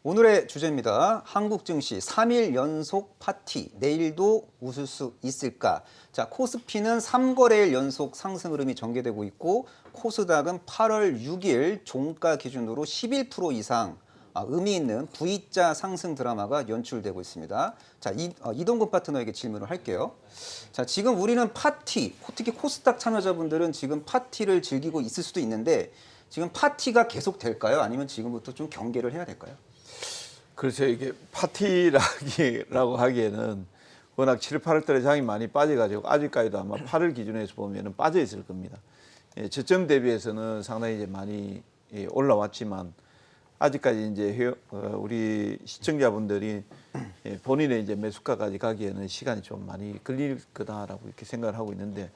오늘의 주제입니다. 한국 증시 3일 연속 파티, 내일도 웃을 수 있을까? 자, 코스피는 3거래일 연속 상승 흐름이 전개되고 있고, 코스닥은 8월 6일 종가 기준으로 11% 이상 의미 있는 V자 상승 드라마가 연출되고 있습니다. 자, 이동근 파트너에게 질문을 할게요. 자, 지금 우리는 파티, 특히 코스닥 참여자분들은 지금 파티를 즐기고 있을 수도 있는데, 지금 파티가 계속 될까요? 아니면 지금부터 좀 경계를 해야 될까요? 그렇죠. 이게 파티라고 하기에는 워낙 7, 8월 달에 장이 많이 빠져가지고 아직까지도 아마 8월 기준에서 보면은 빠져 있을 겁니다. 저점 대비해서는 상당히 이제 많이 올라왔지만 아직까지 이제 우리 시청자분들이 본인의 이제 매수가까지 가기에는 시간이 좀 많이 걸릴 거다라고 이렇게 생각을 하고 있는데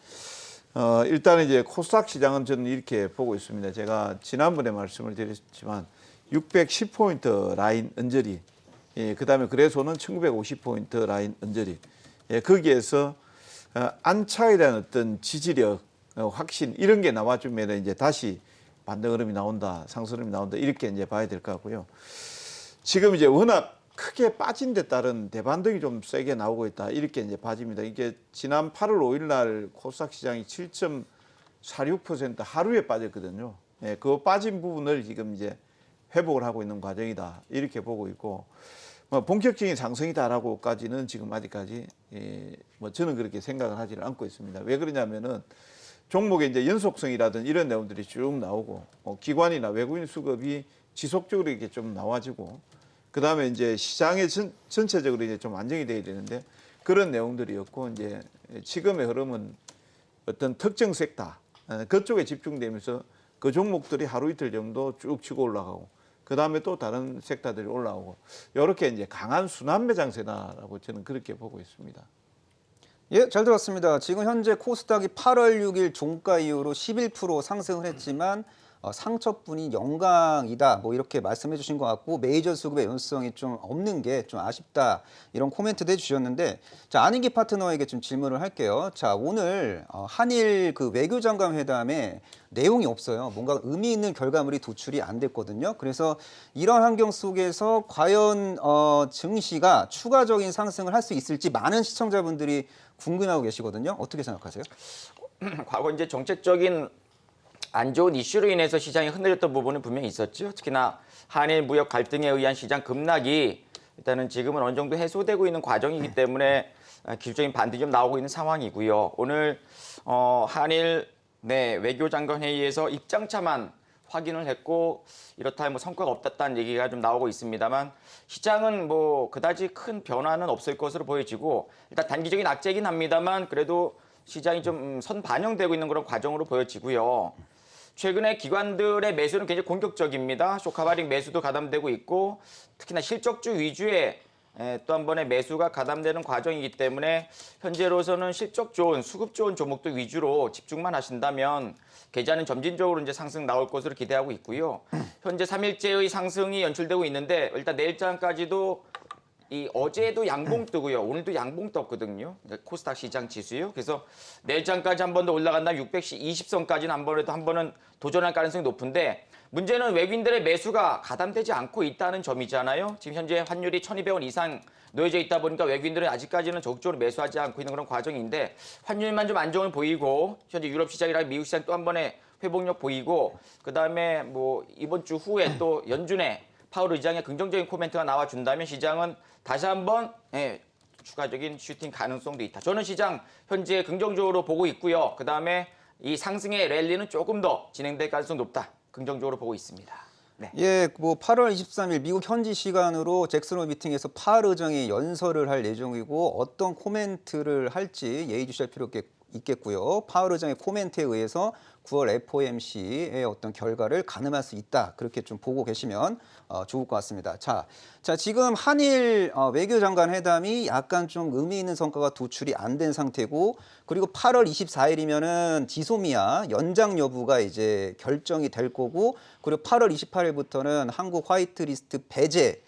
일단 이제 코스닥 시장은 저는 이렇게 보고 있습니다. 제가 지난번에 말씀을 드렸지만 610포인트 라인 언저리, 그다음에 그래서는 1950포인트 라인 언저리, 거기에서 안착이라는 어떤 지지력, 확신 이런 게 나와주면 이제 다시 반등 흐름이 나온다, 상승 흐름이 나온다 이렇게 이제 봐야 될 것 같고요. 지금 이제 워낙 크게 빠진 데 따른 대반등이 좀 세게 나오고 있다 이렇게 이제 봐집니다. 이게 지난 8월 5일 날 코스닥 시장이 7.46% 하루에 빠졌거든요. 그 빠진 부분을 지금 이제 회복을 하고 있는 과정이다 이렇게 보고 있고 본격적인 상승이다라고까지는 지금 아직까지 저는 그렇게 생각을 하지는 않고 있습니다. 왜 그러냐면은 종목의 이제 연속성이라든 이런 내용들이 쭉 나오고 기관이나 외국인 수급이 지속적으로 이렇게 좀 나와지고 그 다음에 이제 시장의 전체적으로 이제 좀 안정이 돼야 되는데 그런 내용들이었고 이제 지금의 흐름은 어떤 특정 섹터 그쪽에 집중되면서 그 종목들이 하루 이틀 정도 쭉 치고 올라가고 그 다음에 또 다른 섹터들이 올라오고 이렇게 이제 강한 순환 매장세다라고 저는 그렇게 보고 있습니다. 예, 잘 들었습니다. 지금 현재 코스닥이 8월 6일 종가 이후로 11% 상승을 했지만 상처분이 영강이다 뭐 이렇게 말씀해 주신 것 같고 메이저 수급의 연수성이 좀 없는 게 좀 아쉽다 이런 코멘트도 해주셨는데 자 안인기 파트너에게 좀 질문을 할게요. 자 오늘 한일 그 외교장관 회담에 내용이 없어요. 뭔가 의미 있는 결과물이 도출이 안 됐거든요. 그래서 이런 환경 속에서 과연 증시가 추가적인 상승을 할 수 있을지 많은 시청자분들이 궁금해하고 계시거든요. 어떻게 생각하세요? 과거 이제 정책적인 안 좋은 이슈로 인해서 시장이 흔들렸던 부분은 분명히 있었죠. 특히나 한일 무역 갈등에 의한 시장 급락이 일단은 지금은 어느 정도 해소되고 있는 과정이기 때문에 기술적인 반등이 좀 나오고 있는 상황이고요. 오늘 한일 외교장관 회의에서 입장차만 확인을 했고 이렇다 뭐 성과가 없었다는 얘기가 좀 나오고 있습니다만 시장은 뭐 그다지 큰 변화는 없을 것으로 보여지고 일단 단기적인 악재이긴 합니다만 그래도 시장이 좀 선반영되고 있는 그런 과정으로 보여지고요. 최근에 기관들의 매수는 굉장히 공격적입니다. 쇼카바링 매수도 가담되고 있고 특히나 실적주 위주의 또 한 번의 매수가 가담되는 과정이기 때문에 현재로서는 실적 좋은 수급 좋은 종목들 위주로 집중만 하신다면 계좌는 점진적으로 이제 상승 나올 것으로 기대하고 있고요. 현재 3일째의 상승이 연출되고 있는데 일단 내일장까지도 어제도 양봉 뜨고요. 오늘도 양봉 떴거든요. 코스닥 시장 지수요. 그래서 내일장까지 한 번 더 올라간다면 620선까지는 한 번은 도전할 가능성이 높은데 문제는 외국인들의 매수가 가담되지 않고 있다는 점이잖아요. 지금 현재 환율이 1,200원 이상 놓여져 있다 보니까 외국인들은 아직까지는 적극적으로 매수하지 않고 있는 그런 과정인데 환율만 좀 안정을 보이고 현재 유럽 시장이랑 미국 시장 또 한 번의 회복력 보이고 그다음에 뭐 이번 주 후에 또 연준에 파월 의장의 긍정적인 코멘트가 나와준다면 시장은 다시 한번 추가적인 슈팅 가능성도 있다. 저는 시장 현재 긍정적으로 보고 있고요. 그다음에 이 상승의 랠리는 조금 더 진행될 가능성이 높다. 긍정적으로 보고 있습니다. 네. 예, 뭐 8월 23일 미국 현지 시간으로 잭슨 홀 미팅에서 파월 의장이 연설을 할 예정이고 어떤 코멘트를 할지 예의주시할 필요 있겠고요. 파월 의장의 코멘트에 의해서 9월 FOMC의 어떤 결과를 가늠할 수 있다. 그렇게 좀 보고 계시면 좋을 것 같습니다. 자, 지금 한일 외교장관 회담이 약간 좀 의미 있는 성과가 도출이 안 된 상태고 그리고 8월 24일이면은 지소미아 연장 여부가 이제 결정이 될 거고 그리고 8월 28일부터는 한국 화이트리스트 배제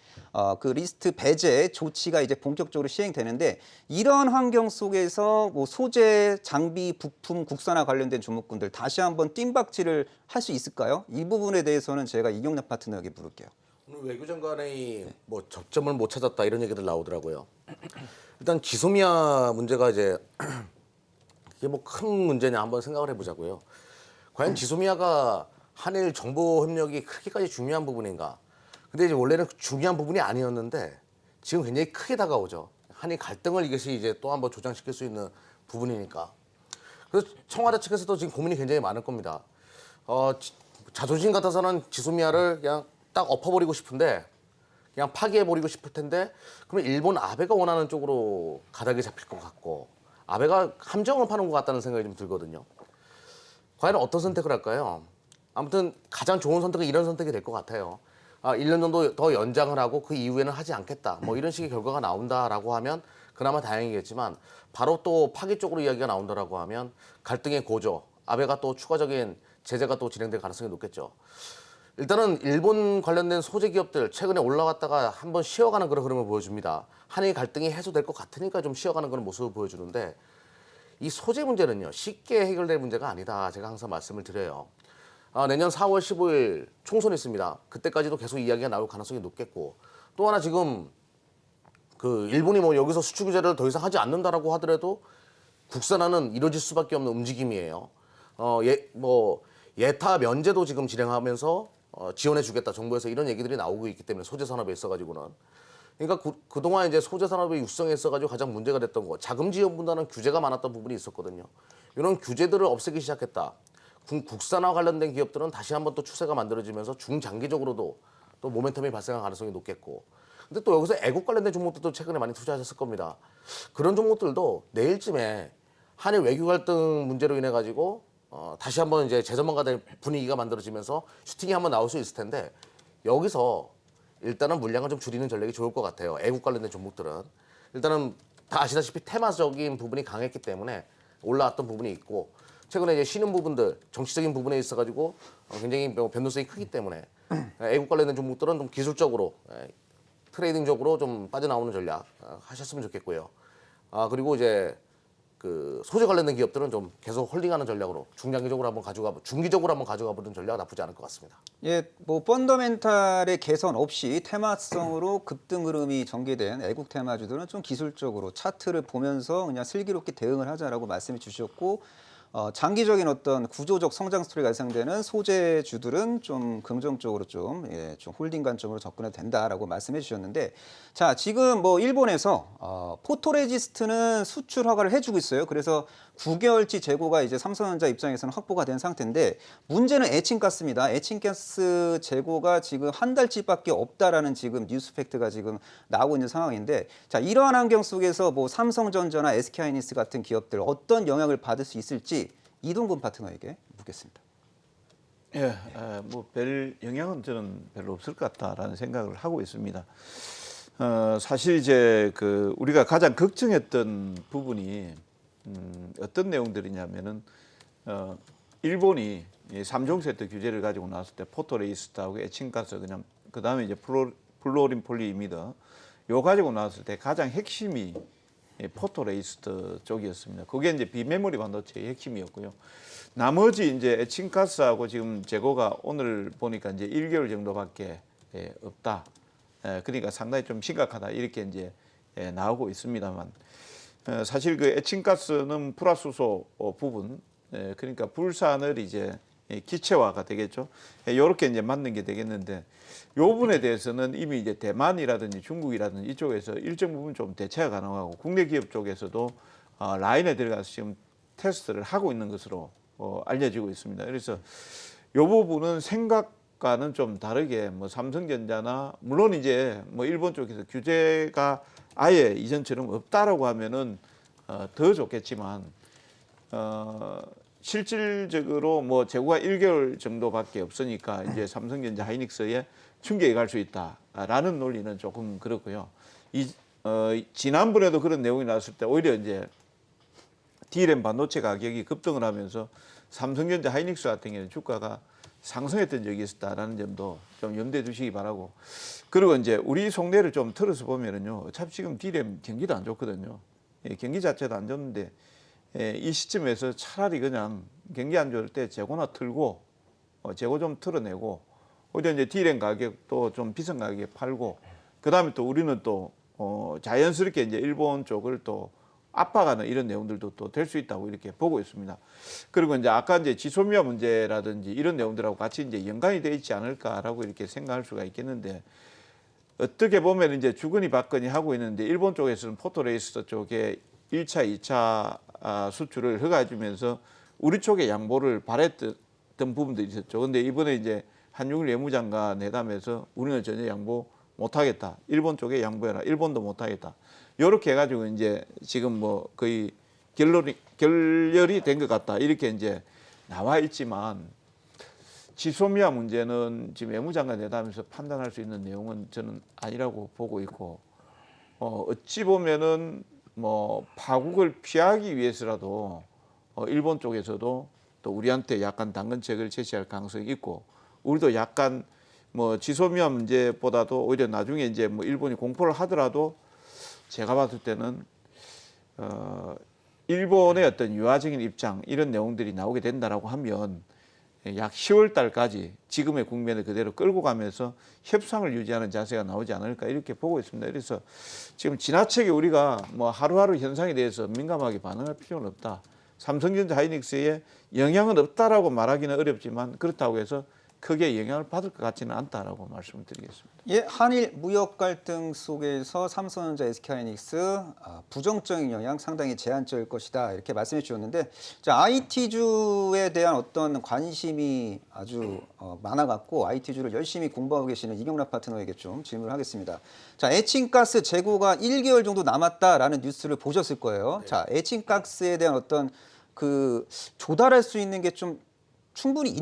그 리스트 배제 조치가 이제 본격적으로 시행되는데 이런 환경 속에서 뭐 소재, 장비, 부품, 국산화 관련된 종목군들 다시 한번 뜀박질을 할 수 있을까요? 이 부분에 대해서는 제가 이경락 파트너에게 물을게요. 오늘 외교장관의 뭐 접점을 못 찾았다 이런 얘기들 나오더라고요. 일단 지소미아 문제가 이제 이게 뭐 큰 문제냐 한번 생각을 해보자고요. 과연 지소미아가 한일 정보 협력이 그렇게까지 중요한 부분인가? 근데 이제 원래는 중요한 부분이 아니었는데 지금 굉장히 크게 다가오죠. 한일 갈등을 이것이 이제 또 한번 조장시킬 수 있는 부분이니까. 그래서 청와대 측에서도 지금 고민이 굉장히 많을 겁니다. 자존심 같아서는 지소미아를 그냥 딱 엎어버리고 싶은데 그냥 파기해버리고 싶을 텐데 그러면 일본 아베가 원하는 쪽으로 가닥이 잡힐 것 같고 아베가 함정을 파는 것 같다는 생각이 좀 들거든요. 과연 어떤 선택을 할까요? 아무튼 가장 좋은 선택은 이런 선택이 될 것 같아요. 1년 정도 더 연장을 하고 그 이후에는 하지 않겠다. 뭐 이런 식의 결과가 나온다라고 하면 그나마 다행이겠지만 바로 또 파기 쪽으로 이야기가 나온다라고 하면 갈등의 고조, 아베가 또 추가적인 제재가 또 진행될 가능성이 높겠죠. 일단은 일본 관련된 소재 기업들 최근에 올라왔다가 한번 쉬어가는 그런 흐름을 보여줍니다. 한일 갈등이 해소될 것 같으니까 좀 쉬어가는 그런 모습을 보여주는데 이 소재 문제는요 쉽게 해결될 문제가 아니다. 제가 항상 말씀을 드려요. 내년 4월 15일 총선이 있습니다. 그때까지도 계속 이야기가 나올 가능성이 높겠고 또 하나 지금 그 일본이 뭐 여기서 수출 규제를 더 이상 하지 않는다라고 하더라도 국산화는 이루어질 수밖에 없는 움직임이에요. 예타 면제도 지금 진행하면서 지원해주겠다 정부에서 이런 얘기들이 나오고 있기 때문에 소재 산업에 있어가지고는 그러니까 그동안 이제 소재 산업의 육성에 있어가지고 가장 문제가 됐던 거 자금 지원보다는 규제가 많았던 부분이 있었거든요. 이런 규제들을 없애기 시작했다. 국산화 관련된 기업들은 다시 한번 또 추세가 만들어지면서 중장기적으로도 또 모멘텀이 발생할 가능성이 높겠고 근데 또 여기서 애국 관련된 종목들도 최근에 많이 투자하셨을 겁니다. 그런 종목들도 내일쯤에 한일 외교 갈등 문제로 인해 가지고 다시 한번 이제 재전망가 될 분위기가 만들어지면서 슈팅이 한번 나올 수 있을 텐데 여기서 일단은 물량을 좀 줄이는 전략이 좋을 것 같아요. 애국 관련된 종목들은 일단은 다 아시다시피 테마적인 부분이 강했기 때문에 올라왔던 부분이 있고 최근에 이제 쉬는 부분들 정치적인 부분에 있어가지고 굉장히 변동성이 크기 때문에 애국 관련된 종목들은 좀 기술적으로 트레이딩적으로 좀 빠져나오는 전략 하셨으면 좋겠고요. 그리고 이제 그 소재 관련된 기업들은 좀 계속 홀딩하는 전략으로 중장기적으로 한번 중기적으로 한번 가져가 보는 전략 나쁘지 않을 것 같습니다. 예, 뭐 펀더멘탈의 개선 없이 테마성으로 급등 흐름이 전개된 애국 테마주들은 좀 기술적으로 차트를 보면서 그냥 슬기롭게 대응을 하자라고 말씀해 주셨고 장기적인 어떤 구조적 성장 스토리가 예상되는 소재주들은 좀 긍정적으로 좀 홀딩 관점으로 접근해도 된다라고 말씀해 주셨는데 자 지금 뭐 일본에서 포토레지스트는 수출 허가를 해주고 있어요. 그래서 9개월치 재고가 이제 삼성전자 입장에서는 확보가 된 상태인데 문제는 에칭가스입니다. 에칭가스 재고가 지금 한 달치밖에 없다라는 지금 뉴스 팩트가 지금 나오고 있는 상황인데 자 이러한 환경 속에서 뭐 삼성전자나 SK하이닉스 같은 기업들 어떤 영향을 받을 수 있을지 이동근 파트너에게 묻겠습니다. 예, 뭐 별 영향은 저는 별로 없을 것 같다라는 생각을 하고 있습니다. 사실 이제 그 우리가 가장 걱정했던 부분이 어떤 내용들이냐면은 일본이 3종 세트 규제를 가지고 나왔을 때 포토레이스트하고 에칭가스 그냥 그 다음에 이제 플루오린 폴리이미드 요 가지고 나왔을 때 가장 핵심이 포토레이스트 쪽이었습니다. 그게 이제 비메모리 반도체의 핵심이었고요. 나머지 이제 에칭가스하고 지금 재고가 오늘 보니까 이제 1개월 정도밖에 없다. 그러니까 상당히 좀 심각하다 이렇게 이제 나오고 있습니다만 사실 그 에칭가스는 불화수소 부분 그러니까 불산을 이제 기체화가 되겠죠. 이렇게 이제 맞는 게 되겠는데 이 부분에 대해서는 이미 이제 대만이라든지 중국이라든지 이쪽에서 일정 부분 좀 대체가 가능하고 국내 기업 쪽에서도 라인에 들어가서 지금 테스트를 하고 있는 것으로 알려지고 있습니다. 그래서 이 부분은 생각과는 좀 다르게 뭐 삼성전자나 물론 이제 뭐 일본 쪽에서 규제가 아예 이전처럼 없다라고 하면은 더 좋겠지만 실질적으로 뭐 재고가 1개월 정도밖에 없으니까 이제 삼성전자 하이닉스에 충격이 갈 수 있다라는 논리는 조금 그렇고요. 지난번에도 그런 내용이 나왔을 때 오히려 이제 D램 반도체 가격이 급등을 하면서 삼성전자 하이닉스 같은 경우는 주가가 상승했던 적이 있었다라는 점도 좀 염두에 두시기 바라고. 그리고 이제 우리 속내를 좀 틀어서 보면은요. 어차피 지금 D램 경기도 안 좋거든요. 경기 자체도 안 좋은데 이 시점에서 차라리 그냥 경기 안 좋을 때 재고나 틀고 재고 좀 틀어내고 오히려 이제 디램 가격도 좀 비싼 가격에 팔고 그다음에 또 우리는 또 자연스럽게 이제 일본 쪽을 또 압박하는 이런 내용들도 또 될 수 있다고 이렇게 보고 있습니다. 그리고 이제 아까 이제 지소미아 문제라든지 이런 내용들하고 같이 이제 연관이 되어 있지 않을까라고 이렇게 생각할 수가 있겠는데 어떻게 보면 이제 주거니 받거니 하고 있는데 일본 쪽에서는 포토레이스 쪽에 1차, 2차 수출을 허가해주면서 우리 쪽에 양보를 바랬던 부분들이 있었죠. 근데 이번에 이제 한중일 외무장관 회담에서 우리는 전혀 양보 못하겠다. 일본 쪽에 양보해라. 일본도 못하겠다. 이렇게 해가지고 이제 지금 뭐 거의 결렬이 된 것 같다. 이렇게 이제 나와 있지만 지소미아 문제는 지금 외무장관 회담에서 판단할 수 있는 내용은 저는 아니라고 보고 있고 어찌 보면은 뭐 파국을 피하기 위해서라도 일본 쪽에서도 또 우리한테 약간 당근책을 제시할 가능성이 있고 우리도 약간 뭐 지소미아 문제보다도 오히려 나중에 이제 뭐 일본이 공포를 하더라도 제가 봤을 때는 일본의 어떤 유화적인 입장 이런 내용들이 나오게 된다라고 하면 약 10월 달까지 지금의 국면을 그대로 끌고 가면서 협상을 유지하는 자세가 나오지 않을까 이렇게 보고 있습니다. 그래서 지금 지나치게 우리가 뭐 하루하루 현상에 대해서 민감하게 반응할 필요는 없다. 삼성전자 하이닉스에 영향은 없다라고 말하기는 어렵지만 그렇다고 해서 크게 영향을 받을 것 같지는 않다라고 말씀을 드리겠습니다. 예, 한일 무역 갈등 속에서 삼성전자, SK하이닉스 부정적인 영향 상당히 제한적일 것이다 이렇게 말씀해 주셨는데 자, IT주에 대한 어떤 관심이 아주 많아갖고 IT주를 열심히 공부하고 계시는 이경락 파트너에게 좀 질문을 하겠습니다. 자, 에칭가스 재고가 1개월 정도 남았다라는 뉴스를 보셨을 거예요. 자, 에칭가스에 대한 어떤 그 조달할 수 있는 게 좀 충분히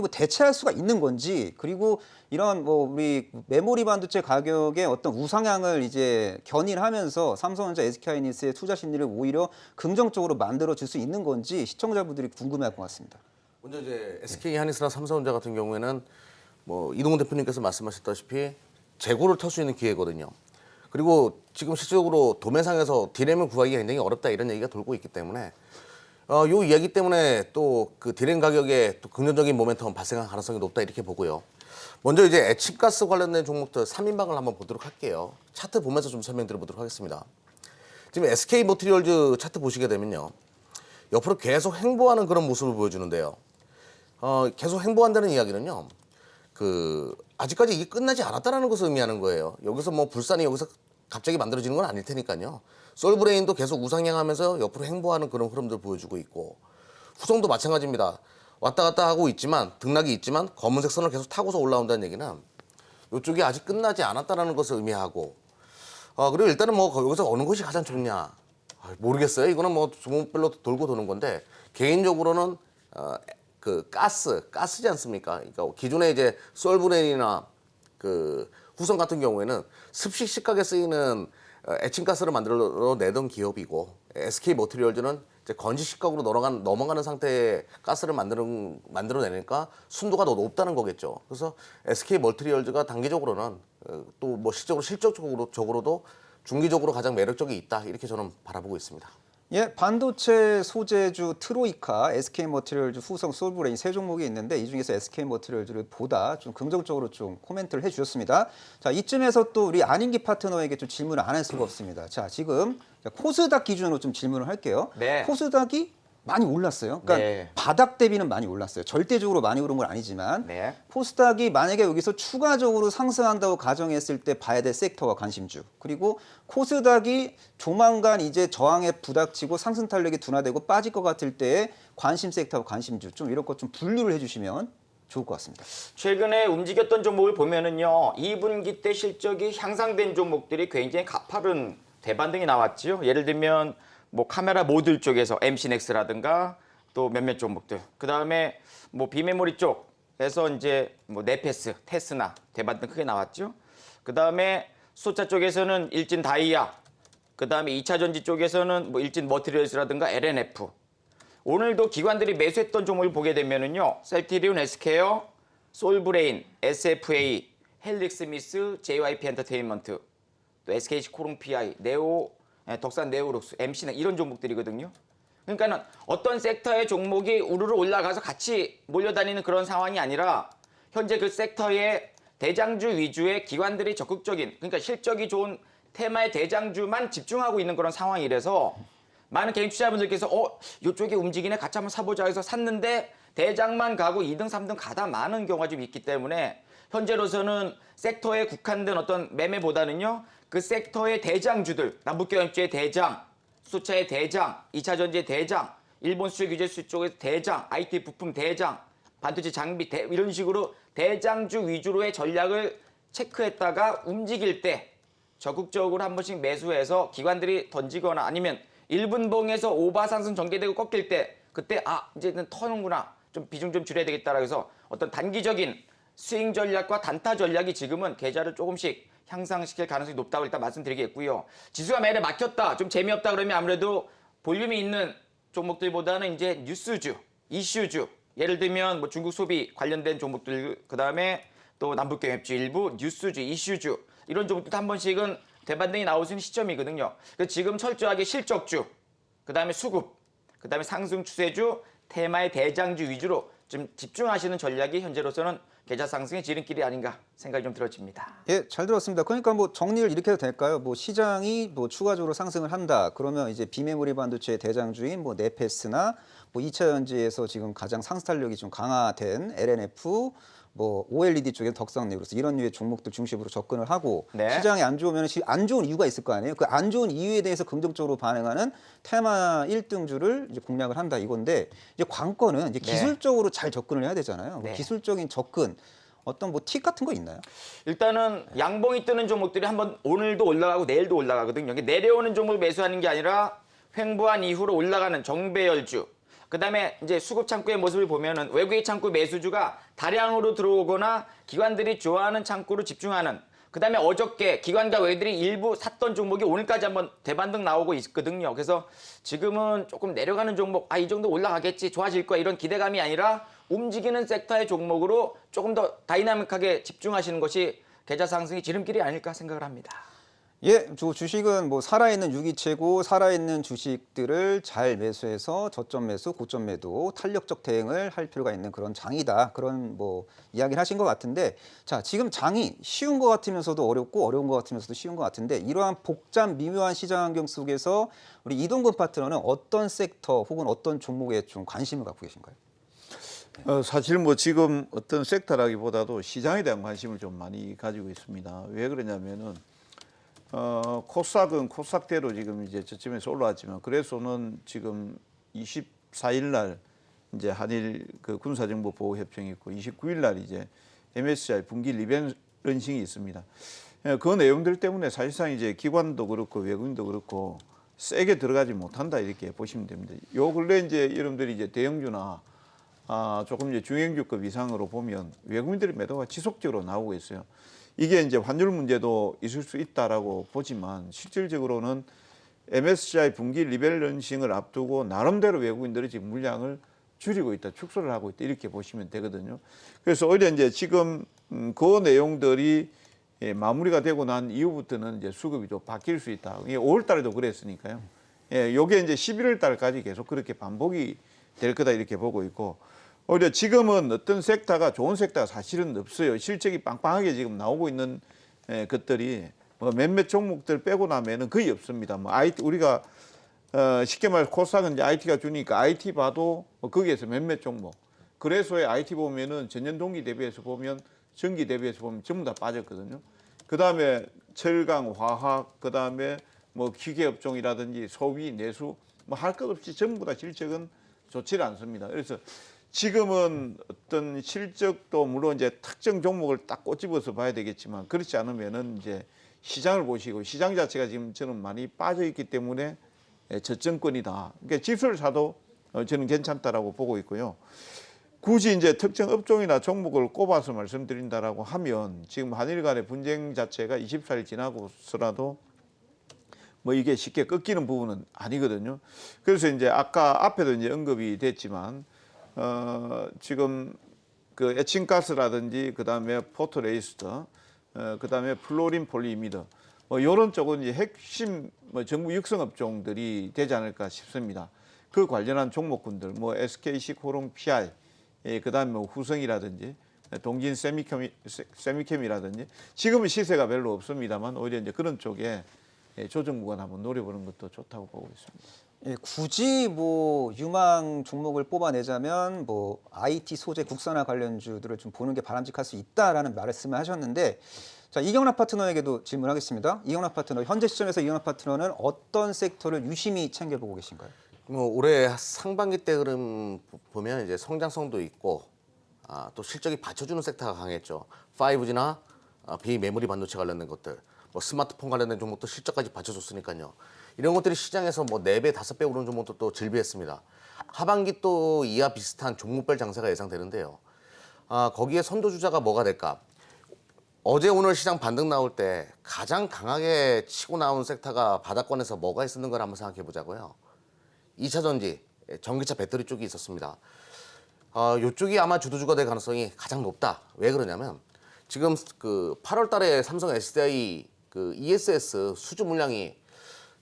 뭐 대체할 수가 있는 건지 그리고 이런 뭐 우리 메모리 반도체 가격의 어떤 우상향을 이제 견인하면서 삼성전자, SK하이닉스의 투자 심리를 오히려 긍정적으로 만들어 줄 수 있는 건지 시청자분들이 궁금해할 것 같습니다. 먼저 이제 SK하이닉스나 삼성전자 같은 경우에는 뭐 이동훈 대표님께서 말씀하셨다시피 재고를 털 수 있는 기회거든요. 그리고 지금 실질적으로 도매상에서 디램을 구하기가 굉장히 어렵다 이런 얘기가 돌고 있기 때문에 요 이야기 때문에 또 그 디램 가격에 또 긍정적인 모멘텀 발생할 가능성이 높다 이렇게 보고요. 먼저 이제 에칭가스 관련된 종목들 3인방을 한번 보도록 할게요. 차트 보면서 좀 설명드려 보도록 하겠습니다. 지금 SK 머티리얼즈 차트 보시게 되면요. 옆으로 계속 횡보하는 그런 모습을 보여주는데요. 계속 횡보한다는 이야기는요. 아직까지 이게 끝나지 않았다는 것을 의미하는 거예요. 여기서 뭐 불산이 여기서 갑자기 만들어지는 건 아닐 테니까요. 솔브레인도 계속 우상향하면서 옆으로 횡보하는 그런 흐름들 보여주고 있고 후성도 마찬가지입니다. 왔다 갔다 하고 있지만 등락이 있지만 검은색 선을 계속 타고서 올라온다는 얘기는 이쪽이 아직 끝나지 않았다는 것을 의미하고 그리고 일단은 뭐 여기서 어느 것이 가장 좋냐 모르겠어요. 이거는 뭐 종목별로 돌고 도는 건데 개인적으로는 그 가스지 않습니까? 그러니까 기존에 이제 솔브레인이나 그 후성 같은 경우에는 습식 식각에 쓰이는 에칭가스를 만들어내던 기업이고 SK 머티리얼즈는 이제 건지 식각으로 넘어가는 상태의 가스를 만들어내니까 순도가 더 높다는 거겠죠. 그래서 SK 머티리얼즈가 단기적으로는 또 뭐 실적적으로도 중기적으로 가장 매력적이 있다 이렇게 저는 바라보고 있습니다. 예, 반도체 소재주 트로이카, SK머티리얼즈, 후성, 솔브레인 세 종목이 있는데 이 중에서 SK머티리얼즈를 보다 좀 긍정적으로 좀 코멘트를 해주셨습니다. 자, 이쯤에서 또 우리 안인기 파트너에게 좀 질문을 안 할 수가 없습니다. 자, 지금 코스닥 기준으로 좀 질문을 할게요. 네. 코스닥이 많이 올랐어요. 그러니까 네. 바닥 대비는 많이 올랐어요. 절대적으로 많이 오른 건 아니지만 네. 코스닥이 만약에 여기서 추가적으로 상승한다고 가정했을 때 봐야 될 섹터와 관심주 그리고 코스닥이 조만간 이제 저항에 부닥치고 상승 탄력이 둔화되고 빠질 것 같을 때의 관심 섹터와 관심주 좀 이런 것 좀 분류를 해주시면 좋을 것 같습니다. 최근에 움직였던 종목을 보면은요, 2분기 때 실적이 향상된 종목들이 굉장히 가파른 대반등이 나왔죠. 예를 들면 뭐 카메라 모듈 쪽에서 MC넥스라든가 또 몇몇 종목들. 그 다음에 뭐 비메모리 쪽에서 이제 뭐 네페스, 테스나 대반등 크게 나왔죠. 그 다음에 수소차 쪽에서는 일진 다이아. 그 다음에 2차 전지 쪽에서는 뭐 일진 머티리얼스라든가 LNF. 오늘도 기관들이 매수했던 종목을 보게 되면은요, 셀티리온 헬스케어, 솔브레인, SFA, 헬릭스미스, JYP 엔터테인먼트, 또 SKC 코롱 PI, 덕산 네오룩스, MC는 이런 종목들이거든요. 그러니까는 어떤 섹터의 종목이 우르르 올라가서 같이 몰려다니는 그런 상황이 아니라 현재 그 섹터의 대장주 위주의 기관들이 적극적인, 그러니까 실적이 좋은 테마의 대장주만 집중하고 있는 그런 상황이라서 많은 개인 투자자분들께서 이쪽에 움직이네 같이 한번 사보자 해서 샀는데 대장만 가고 2등, 3등 가다 많은 경우가 좀 있기 때문에 현재로서는 섹터에 국한된 어떤 매매보다는요. 그 섹터의 대장주들, 남북경협주의 대장, 수차의 대장, 2차 전지의 대장, 일본 수출 규제 수 쪽의 대장, IT 부품 대장, 반도체 장비 이런 식으로 대장주 위주로의 전략을 체크했다가 움직일 때 적극적으로 한 번씩 매수해서 기관들이 던지거나 아니면 1분봉에서 오바 상승 전개되고 꺾일 때 그때 이제는 터는구나. 좀 비중 좀 줄여야 되겠다라고 해서 어떤 단기적인 스윙 전략과 단타 전략이 지금은 계좌를 조금씩 향상시킬 가능성이 높다고 일단 말씀드리겠고요. 지수가 매일에 막혔다, 좀 재미없다 그러면 아무래도 볼륨이 있는 종목들보다는 이제 뉴스주, 이슈주, 예를 들면 뭐 중국 소비 관련된 종목들, 그 다음에 또 남북경협주 일부, 뉴스주, 이슈주 이런 종목들도 한 번씩은 대반등이 나올 수 있는 시점이거든요. 그래서 지금 철저하게 실적주, 그 다음에 수급, 그 다음에 상승 추세주, 테마의 대장주 위주로 좀 집중하시는 전략이 현재로서는 계좌 상승의 지름길이 아닌가 생각이 좀 들어집니다. 예, 잘 들었습니다. 그러니까 뭐 정리를 이렇게 해도 될까요? 뭐 시장이 뭐 추가적으로 상승을 한다. 그러면 이제 비메모리 반도체의 대장주인 뭐 네페스나 뭐 2차 전지에서 지금 가장 상승탄력이 좀 강화된 LNF, 뭐 OLED 쪽에 덕성 네브로스 이런 류의 종목들 중심으로 접근을 하고 네. 시장이 안 좋으면 안 좋은 이유가 있을 거 아니에요. 그 안 좋은 이유에 대해서 긍정적으로 반응하는 테마 1등주를 이제 공략을 한다 이건데 이제 관건은 이제 네. 기술적으로 잘 접근을 해야 되잖아요. 뭐 네. 기술적인 접근 어떤 뭐 팁 같은 거 있나요? 일단은 양봉이 뜨는 종목들이 한번 오늘도 올라가고 내일도 올라가거든요. 이게 내려오는 종목을 매수하는 게 아니라 횡보한 이후로 올라가는 정배열주. 그다음에 이제 수급 창구의 모습을 보면은 외국의 창구 매수주가 다량으로 들어오거나 기관들이 좋아하는 창구로 집중하는. 그다음에 어저께 기관과 외들이 일부 샀던 종목이 오늘까지 한번 대반등 나오고 있거든요. 그래서 지금은 조금 내려가는 종목, 이 정도 올라가겠지, 좋아질 거야 이런 기대감이 아니라 움직이는 섹터의 종목으로 조금 더 다이나믹하게 집중하시는 것이 계좌 상승의 지름길이 아닐까 생각을 합니다. 예, 주식은 뭐 살아있는 유기체고 살아있는 주식들을 잘 매수해서 저점 매수, 고점 매도, 탄력적 대응을 할 필요가 있는 그런 장이다. 그런 뭐 이야기를 하신 것 같은데, 자, 지금 장이 쉬운 것 같으면서도 어렵고 어려운 것 같으면서도 쉬운 것 같은데 이러한 복잡 미묘한 시장 환경 속에서 우리 이동근 파트너는 어떤 섹터 혹은 어떤 종목에 좀 관심을 갖고 계신가요? 사실 뭐 지금 어떤 섹터라기보다도 시장에 대한 관심을 좀 많이 가지고 있습니다. 왜 그러냐면은 코스닥은 코스닥대로 지금 이제 저점에서 올라왔지만 그래서는 지금 24일 날 이제 한일 그 군사정보 보호 협정이 있고 29일 날 이제 MSCI 분기 리밸런싱이 있습니다. 그 내용들 때문에 사실상 이제 기관도 그렇고 외국인도 그렇고 세게 들어가지 못한다 이렇게 보시면 됩니다. 요 근래 이제 여러분들이 이제 대형주나 조금 이제 중형주급 이상으로 보면 외국인들의 매도가 지속적으로 나오고 있어요. 이게 이제 환율 문제도 있을 수 있다라고 보지만 실질적으로는 MSCI 분기 리밸런싱을 앞두고 나름대로 외국인들이 지금 물량을 줄이고 있다, 축소를 하고 있다 이렇게 보시면 되거든요. 그래서 오히려 이제 지금 그 내용들이 마무리가 되고 난 이후부터는 이제 수급이 또 바뀔 수 있다. 이게 5월 달에도 그랬으니까요. 요게 이제 11월 달까지 계속 그렇게 반복이 될 거다 이렇게 보고 있고 오히려 지금은 어떤 섹터가 좋은 섹터가 사실은 없어요. 실적이 빵빵하게 지금 나오고 있는 것들이 뭐 몇몇 종목들 빼고 나면은 거의 없습니다. 뭐 IT 우리가 쉽게 말해 코스닥은 이제 IT가 주니까 IT 봐도 뭐 거기에서 몇몇 종목. 그래서의 IT 보면은 전년 동기 대비해서 보면 전기 대비해서 보면 전부 다 빠졌거든요. 그 다음에 철강, 화학, 그 다음에 뭐 기계 업종이라든지 소비, 내수 뭐 할 것 없이 전부 다 실적은 좋지 않습니다. 그래서 지금은 어떤 실적도 물론 이제 특정 종목을 딱 꼬집어서 봐야 되겠지만 그렇지 않으면은 이제 시장을 보시고 시장 자체가 지금 저는 많이 빠져 있기 때문에 저점권이다. 그러니까 지수를 사도 저는 괜찮다라고 보고 있고요. 굳이 이제 특정 업종이나 종목을 꼽아서 말씀드린다라고 하면 지금 한일 간의 분쟁 자체가 24일 지나고서라도 뭐 이게 쉽게 꺾이는 부분은 아니거든요. 그래서 이제 아까 앞에도 이제 언급이 됐지만 지금 그 에칭가스라든지 그다음에 포토레이스터 그다음에 플로린 폴리이미드 뭐 이런 쪽은 이제 핵심 뭐 정부 육성 업종들이 되지 않을까 싶습니다. 그 관련한 종목군들 뭐 SKC 코롱 PI 그다음에 뭐 후성이라든지 동진 세미캠이라든지 지금은 시세가 별로 없습니다만 오히려 이제 그런 쪽에 조정구간 한번 노려보는 것도 좋다고 보고 있습니다. 예, 굳이 뭐 유망 종목을 뽑아내자면 뭐 IT 소재 국산화 관련주들을 좀 보는 게 바람직할 수 있다라는 말씀을 하셨는데, 자, 이경락 파트너에게도 질문하겠습니다. 이경락 파트너, 현재 시점에서 이경락 파트너는 어떤 섹터를 유심히 챙겨보고 계신가요? 뭐 올해 상반기 때 흐름 보면 이제 성장성도 있고 또 실적이 받쳐주는 섹터가 강했죠. 5G나 비메모리 반도체 관련된 것들, 뭐 스마트폰 관련된 종목도 실적까지 받쳐줬으니까요. 이런 것들이 시장에서 뭐 4배, 5배 오르는 종목도 또 즐비했습니다. 하반기 또 이와 비슷한 종목별 장세가 예상되는데요. 거기에 선도주자가 뭐가 될까? 어제 오늘 시장 반등 나올 때 가장 강하게 치고 나온 섹터가 바닥권에서 뭐가 있었는 걸 한번 생각해 보자고요. 2차 전지, 전기차 배터리 쪽이 있었습니다. 이쪽이 아마 주도주가 될 가능성이 가장 높다. 왜 그러냐면 지금 그 8월 달에 삼성 SDI 그 ESS 수주 물량이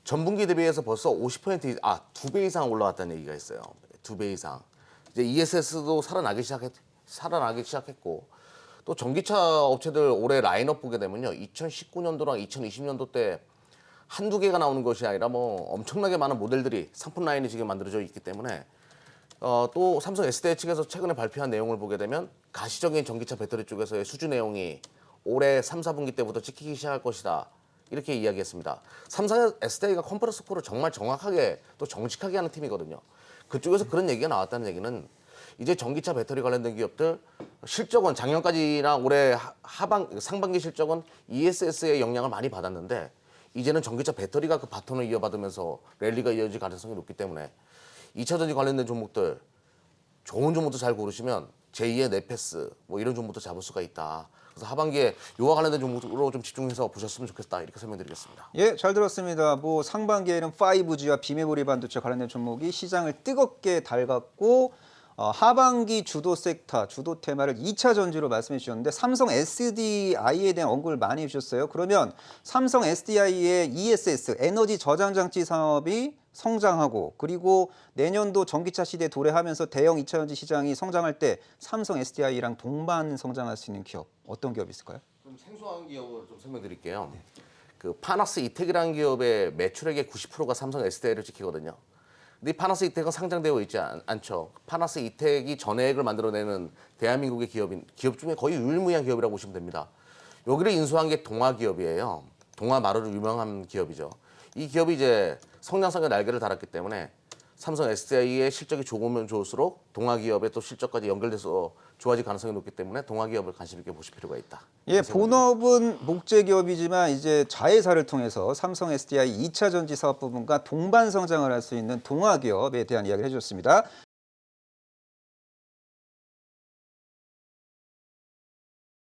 전분기 대비해서 벌써 50% 2배 이상 올라왔다는 얘기가 있어요. 2배 이상. 이제 ESS도 살아나기 시작했고 또 전기차 업체들 올해 라인업 보게 되면요. 2019년도랑 2020년도 때 한두 개가 나오는 것이 아니라 뭐 엄청나게 많은 모델들이 상품 라인이 지금 만들어져 있기 때문에 또 삼성 SDI 측에서 최근에 발표한 내용을 보게 되면 가시적인 전기차 배터리 쪽에서의 수주 내용이 올해 3, 4분기 때부터 찍히기 시작할 것이다. 이렇게 이야기했습니다. 삼성 SDI가 컨퍼런스 콜을 정말 정확하게 또 정직하게 하는 팀이거든요. 그쪽에서 그런 얘기가 나왔다는 얘기는 이제 전기차 배터리 관련된 기업들 실적은 작년까지나 올해 상반기 실적은 ESS의 영향을 많이 받았는데 이제는 전기차 배터리가 그 바톤을 이어받으면서 랠리가 이어질 가능성이 높기 때문에 2차 전지 관련된 종목들 좋은 종목도 잘 고르시면 제2의 네페스 뭐 이런 종목도 잡을 수가 있다. 그래서 하반기에 이와 관련된 종목으로 좀 집중해서 보셨으면 좋겠다. 이렇게 설명드리겠습니다. 예, 잘 들었습니다. 뭐 상반기에는 5G와 비메모리 반도체 관련된 종목이 시장을 뜨겁게 달갔고, 하반기 주도 섹터, 주도 테마를 2차 전지로 말씀해 주셨는데 삼성 SDI에 대한 언급을 많이 해주셨어요. 그러면 삼성 SDI의 ESS, 에너지 저장 장치 사업이 성장하고 그리고 내년도 전기차 시대에 도래하면서 대형 2차 전지 시장이 성장할 때 삼성 SDI랑 동반 성장할 수 있는 기업, 어떤 기업이 있을까요? 좀 생소한 기업을 좀 설명드릴게요. 그 파나스 이텍이라는 기업의 매출액의 90%가 삼성 SDI를 지키거든요. 근데 이 파나스 이텍은 상장되어 있지 않죠. 파나스 이텍이 전해액을 만들어내는 대한민국의 기업 중에 거의 유일무이한 기업이라고 보시면 됩니다. 여기를 인수한 게 동아 기업이에요. 동아 마루로 유명한 기업이죠. 이 기업이 이제 성장성의 날개를 달았기 때문에 삼성 SDI의 실적이 좋으면 좋을수록 동아 기업의 또 실적까지 연결돼서 좋아질 가능성이 높기 때문에 동아 기업을 관심 있게 보실 필요가 있다. 예, 본업은 목재 기업이지만 이제 자회사를 통해서 삼성 SDI 2차 전지 사업 부분과 동반 성장을 할 수 있는 동아 기업에 대한 이야기를 해주셨습니다.